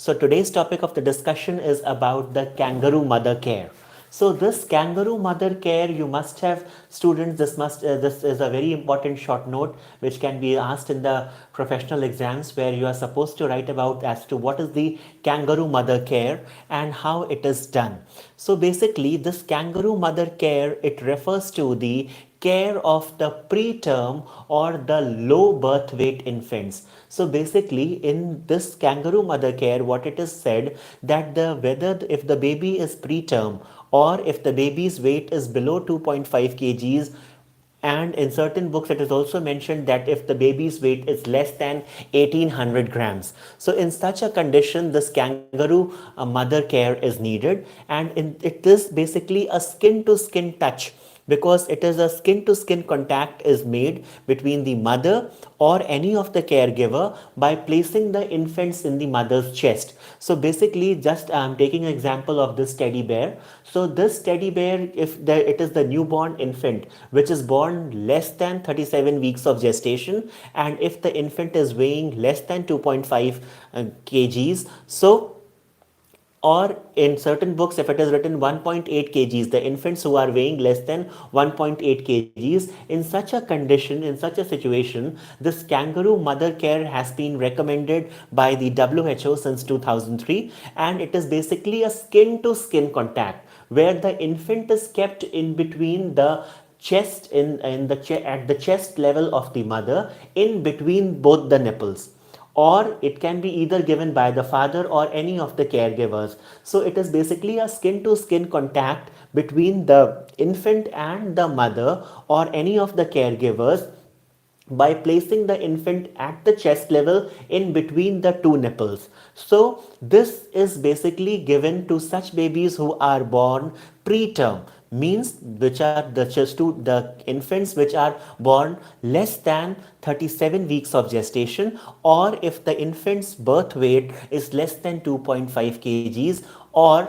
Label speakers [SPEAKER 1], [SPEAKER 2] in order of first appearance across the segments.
[SPEAKER 1] So today's topic of the discussion is about the kangaroo mother care. So this kangaroo mother care, you must have students. This is a very important short note which can be asked in the professional exams, where you are supposed to write about as to what is the kangaroo mother care and how it is done. So basically, this kangaroo mother care, it refers to the care of the preterm or the low birth weight infants. So basically, in this kangaroo mother care, what it is said, that the whether if the baby is preterm or if the baby's weight is below 2.5 kgs, and in certain books it is also mentioned that if the baby's weight is less than 1800 grams. So in such a condition, this kangaroo mother care is needed, and it is basically a skin to skin touch, because it is a skin to skin contact is made between the mother or any of the caregiver by placing the infants in the mother's chest. So basically, just I'm taking an example of this teddy bear. So this teddy bear, if it is the newborn infant which is born less than 37 weeks of gestation, and if the infant is weighing less than 2.5 kgs, so, or in certain books if it is written 1.8 kgs, the infants who are weighing less than 1.8 kgs, in such a condition, in such a situation, this kangaroo mother care has been recommended by the WHO since 2003, and it is basically a skin to skin contact where the infant is kept in between the chest, at the chest level of the mother, in between both the nipples, or it can be either given by the father or any of the caregivers. So it is basically a skin to skin contact between the infant and the mother or any of the caregivers by placing the infant at the chest level in between the two nipples. So this is basically given to such babies who are born preterm, means which are the infants which are born less than 37 weeks of gestation, or if the infant's birth weight is less than 2.5 kgs or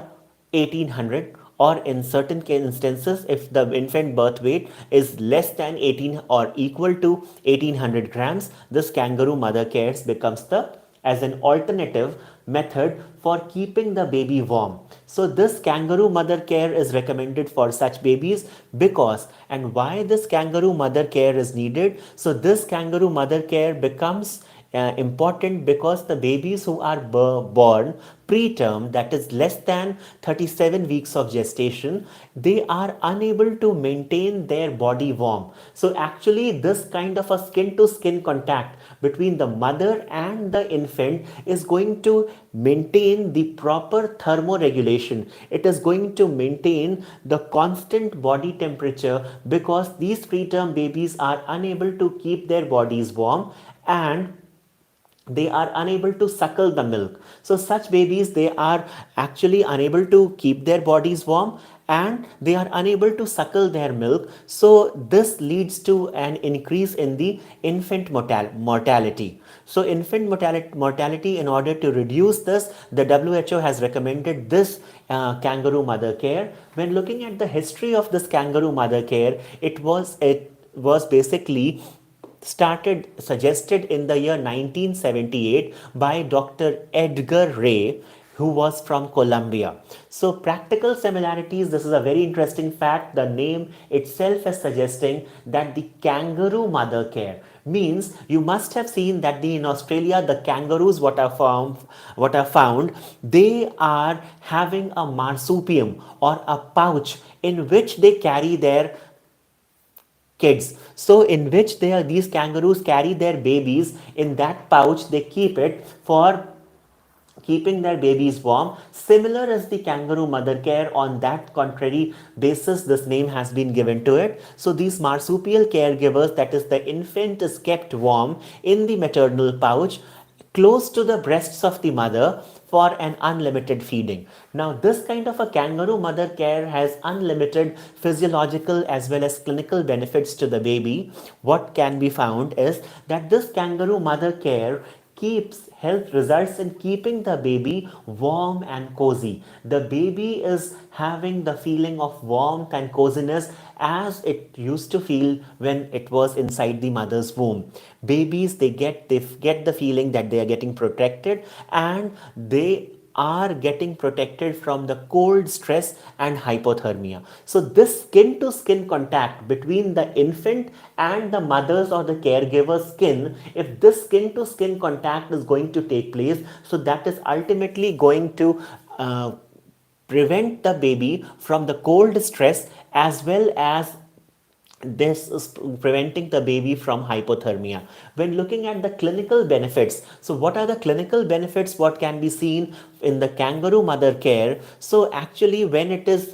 [SPEAKER 1] 1800, or in certain instances if the infant birth weight is less than 18 or equal to 1800 grams, this kangaroo mother cares becomes the as an alternative method for keeping the baby warm. So this kangaroo mother care is recommended for such babies because, and why this kangaroo mother care is needed. So this kangaroo mother care becomes important because the babies who are born preterm, that is less than 37 weeks of gestation, they are unable to maintain their body warm. So actually this kind of a skin to skin contact between the mother and the infant is going to maintain the proper thermoregulation. It is going to maintain the constant body temperature, because these preterm babies are unable to keep their bodies warm and they are unable to suckle the milk. So such babies, they are actually unable to keep their bodies warm and they are unable to suckle their milk. So this leads to an increase in the infant mortality. So infant mortality, in order to reduce this, the WHO has recommended this kangaroo mother care. When looking at the history of this kangaroo mother care, it was basically suggested in the year 1978 by Dr. Edgar Ray, who was from Colombia. So practical similarities, this is a very interesting fact. The name itself is suggesting that the kangaroo mother care means, you must have seen that in Australia the kangaroos what are found, they are having a marsupium or a pouch in which they carry their kids. So in which these kangaroos carry their babies in that pouch. They keep it for keeping their babies warm, similar as the kangaroo mother care. On that contrary basis, this name has been given to it. So these marsupial caregivers, that is, the infant is kept warm in the maternal pouch close to the breasts of the mother for an unlimited feeding. Now, this kind of a kangaroo mother care has unlimited physiological as well as clinical benefits to the baby. What can be found is that this kangaroo mother care help results in keeping the baby warm and cozy. The baby is having the feeling of warmth and coziness as it used to feel when it was inside the mother's womb. Babies, they get the feeling that they are getting protected, and they are getting protected from the cold, stress, and hypothermia. So, this skin to skin contact between the infant and the mother's or the caregiver's skin, if this skin to skin contact is going to take place, so that is ultimately going to prevent the baby from the cold, stress, as well as this is preventing the baby from hypothermia. When looking at the clinical benefits, so what are the clinical benefits what can be seen in the kangaroo mother care? So actually, when it is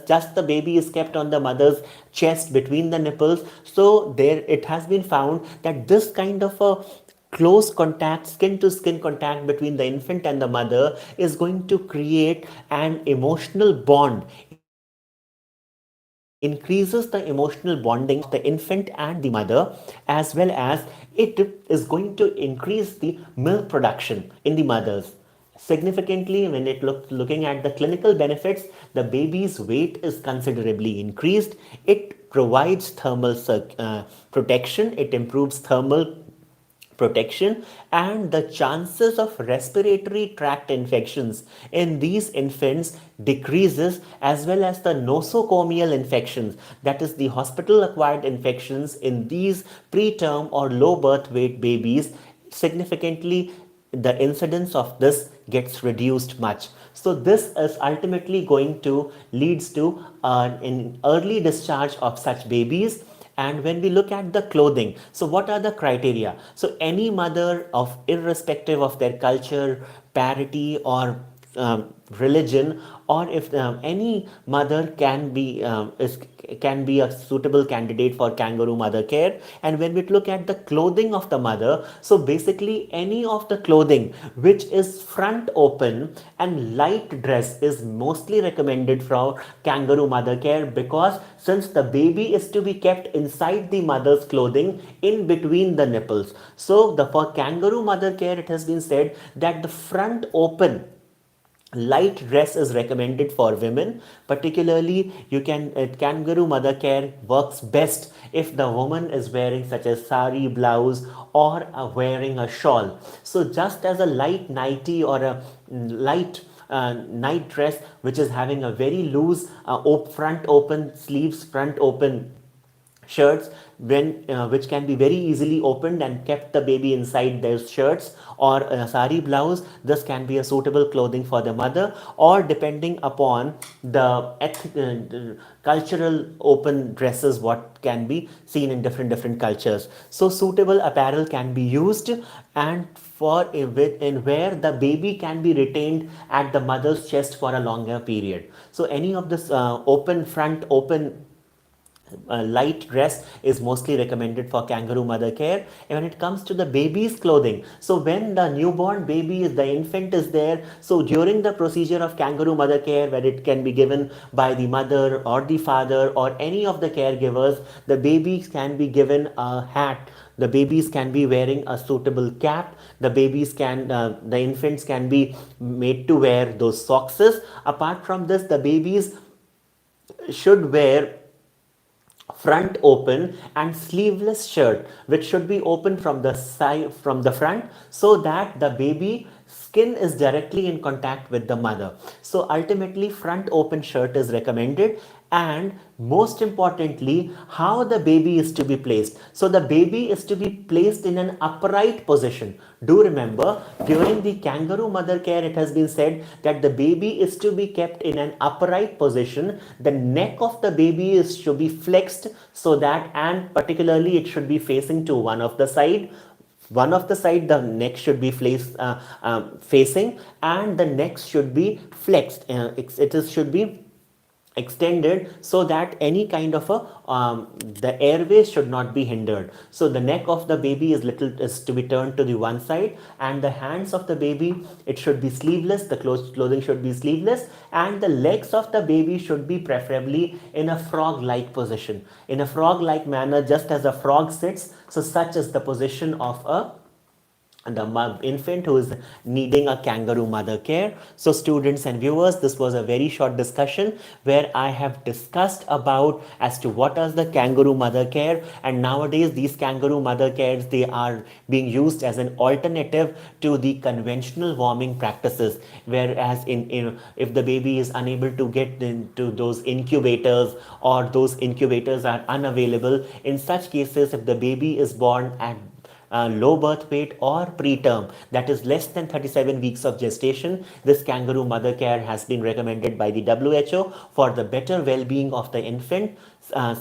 [SPEAKER 1] just the baby is kept on the mother's chest between the nipples, so there it has been found that this kind of a close contact, skin to skin contact between the infant and the mother is going to create an emotional bond, increases the emotional bonding of the infant and the mother, as well as it is going to increase the milk production in the mothers. Significantly, when looking at the clinical benefits, the baby's weight is considerably increased. It provides thermal protection. It improves thermal protection, and the chances of respiratory tract infections in these infants decreases, as well as the nosocomial infections, that is the hospital acquired infections in these preterm or low birth weight babies, significantly the incidence of this gets reduced much. So this is ultimately going to leads to an early discharge of such babies. And when we look at the clothing, so what are the criteria? So any mother, of irrespective of their culture, parity, or religion, or if any mother can be a suitable candidate for kangaroo mother care. And when we look at the clothing of the mother, so basically any of the clothing which is front open and light dress is mostly recommended for kangaroo mother care, because since the baby is to be kept inside the mother's clothing in between the nipples, so the for kangaroo mother care it has been said that the front open light dress is recommended for women. Particularly, you can kangaroo mother care works best if the woman is wearing such as sari blouse or wearing a shawl. So just as a light nightie or a light night dress which is having a very loose front open sleeves, front open shirts, when which can be very easily opened and kept the baby inside their shirts, or a sari blouse, this can be a suitable clothing for the mother. Or depending upon the cultural open dresses what can be seen in different cultures, so suitable apparel can be used, and for in where the baby can be retained at the mother's chest for a longer period. So any of this open front open light dress is mostly recommended for kangaroo mother care. And when it comes to the baby's clothing, so when the newborn baby is the infant is there, so during the procedure of kangaroo mother care, where it can be given by the mother or the father or any of the caregivers, the babies can be given a hat, the babies can be wearing a suitable cap, the infants can be made to wear those socks. Apart from this, the babies should wear front open and sleeveless shirt which should be open from the side, from the front, so that the baby skin is directly in contact with the mother. So ultimately front open shirt is recommended. And most importantly, how the baby is to be placed. So the baby is to be placed in an upright position. Do remember, during the kangaroo mother care it has been said that the baby is to be kept in an upright position. The neck of the baby is to be flexed, so that, and particularly it should be facing to one of the side, the neck should be facing, and the neck should be flexed, should be extended, so that any kind of a the airways should not be hindered. So the neck of the baby is to be turned to the one side, and the hands of the baby, it should be sleeveless, the clothing should be sleeveless, and the legs of the baby should be preferably in a frog like position, in a frog like manner, just as a frog sits. So such is the position of a the infant who is needing a kangaroo mother care. So students and viewers, this was a very short discussion where I have discussed about as to what is the kangaroo mother care, and nowadays these kangaroo mother cares, they are being used as an alternative to the conventional warming practices, whereas in if the baby is unable to get into those incubators, or those incubators are unavailable, in such cases if the baby is born at low birth weight or preterm, that is less than 37 weeks of gestation, this kangaroo mother care has been recommended by the WHO for the better well-being of the infant,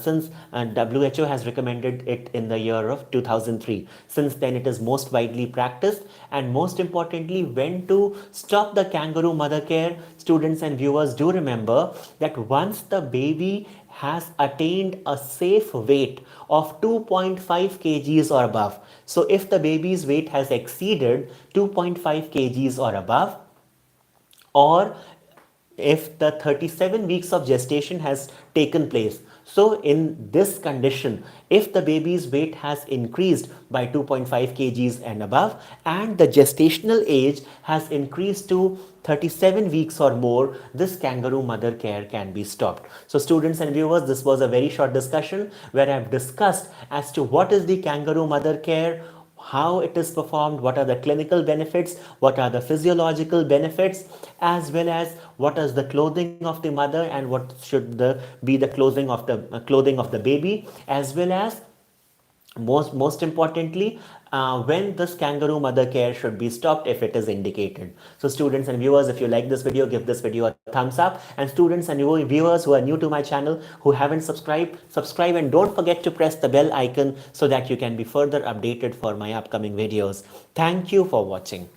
[SPEAKER 1] since WHO has recommended it in the year of 2003. Since then it is most widely practiced. And most importantly, when to stop the kangaroo mother care, students and viewers, do remember that once the baby has attained a safe weight of 2.5 kgs or above. So if the baby's weight has exceeded 2.5 kgs or above, or if the 37 weeks of gestation has taken place. So in this condition, if the baby's weight has increased by 2.5 kgs and above, and the gestational age has increased to 37 weeks or more, this kangaroo mother care can be stopped. So students and viewers, this was a very short discussion where I have discussed as to what is the kangaroo mother care, how it is performed, what are the clinical benefits, what are the physiological benefits, as well as what is the clothing of the mother and what should be the clothing of the baby, as well as most importantly, when this kangaroo mother care should be stopped if it is indicated. So students and viewers, if you like this video, give this video a thumbs up, and students and viewers who are new to my channel, who haven't subscribed, subscribe, and don't forget to press the bell icon so that you can be further updated for my upcoming videos. Thank you for watching.